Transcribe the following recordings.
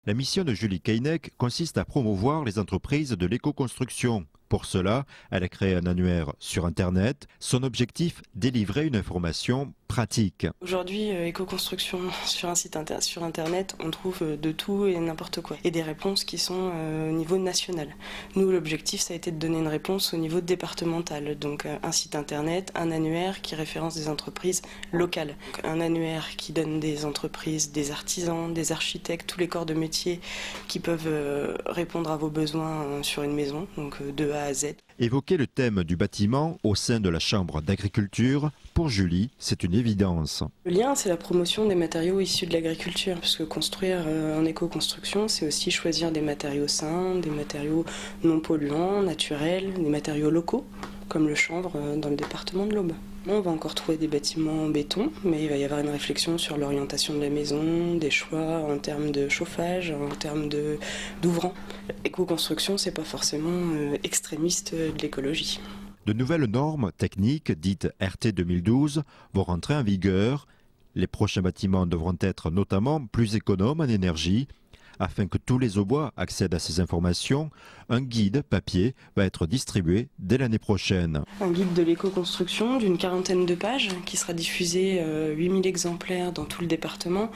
La mission de Julie Keinec consiste à promouvoir les entreprises de l'éco-construction. Pour cela, elle a créé un annuaire sur Internet. Son objectif, délivrer une information pratique. Aujourd'hui, éco-construction sur un site sur Internet, on trouve de tout et n'importe quoi. Et des réponses qui sont au niveau national. Nous, l'objectif, ça a été de donner une réponse au niveau départemental. Donc un site Internet, un annuaire qui référence des entreprises locales. Donc, un annuaire qui donne des entreprises, des artisans, des architectes, tous les corps de métier qui peuvent répondre à vos besoins sur une maison, donc de A à Z. Évoquer le thème du bâtiment au sein de la Chambre d'agriculture, pour Julie, c'est une évidence. Le lien, c'est la promotion des matériaux issus de l'agriculture, parce que construire en éco-construction, c'est aussi choisir des matériaux sains, des matériaux non polluants, naturels, des matériaux locaux, comme le chanvre dans le département de l'Aube. On va encore trouver des bâtiments en béton, mais il va y avoir une réflexion sur l'orientation de la maison, des choix en termes de chauffage, en termes d'ouvrants. L'éco-construction, c'est pas forcément extrémiste de l'écologie. De nouvelles normes techniques, dites RT 2012, vont rentrer en vigueur. Les prochains bâtiments devront être notamment plus économes en énergie. Afin que tous les Aubois accèdent à ces informations, un guide papier va être distribué dès l'année prochaine. Un guide de l'éco-construction d'une 40aine de pages qui sera diffusé 8000 exemplaires dans tout le département.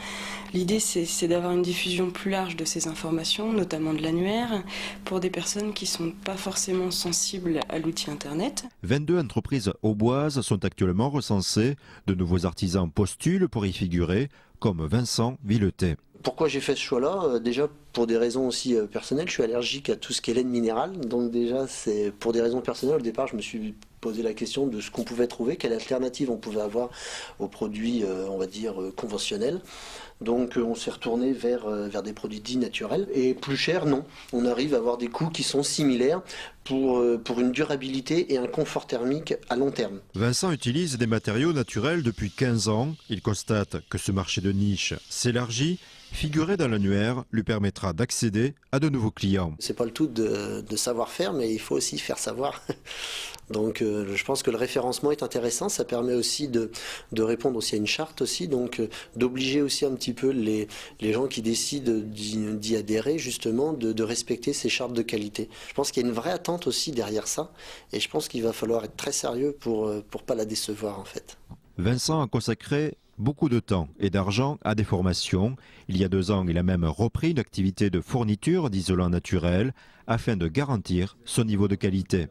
L'idée, c'est d'avoir une diffusion plus large de ces informations, notamment de l'annuaire, pour des personnes qui ne sont pas forcément sensibles à l'outil Internet. 22 entreprises auboises sont actuellement recensées. De nouveaux artisans postulent pour y figurer, comme Vincent Villetet. Pourquoi j'ai fait ce choix-là? Déjà pour des raisons aussi personnelles, je suis allergique à tout ce qui est laine minérale, donc déjà c'est pour des raisons personnelles. Au départ, je me suis posé la question de ce qu'on pouvait trouver, quelle alternative on pouvait avoir aux produits, on va dire, conventionnels. Donc on s'est retourné vers des produits dits naturels. Et plus cher, non. On arrive à avoir des coûts qui sont similaires pour une durabilité et un confort thermique à long terme. Vincent utilise des matériaux naturels depuis 15 ans. Il constate que ce marché de niche s'élargit. Figurer dans l'annuaire lui permettra d'accéder à de nouveaux clients. C'est pas le tout de savoir faire, mais il faut aussi faire savoir. Donc je pense que le référencement est intéressant, ça permet aussi de répondre aussi à une charte aussi, donc d'obliger aussi un petit peu les gens qui décident d'y adhérer, justement, de respecter ces chartes de qualité. Je pense qu'il y a une vraie attente aussi derrière ça, et je pense qu'il va falloir être très sérieux pour pas la décevoir en fait. Vincent a consacré beaucoup de temps et d'argent à des formations. Il y a 2 ans, il a même repris une activité de fourniture d'isolants naturels afin de garantir son niveau de qualité.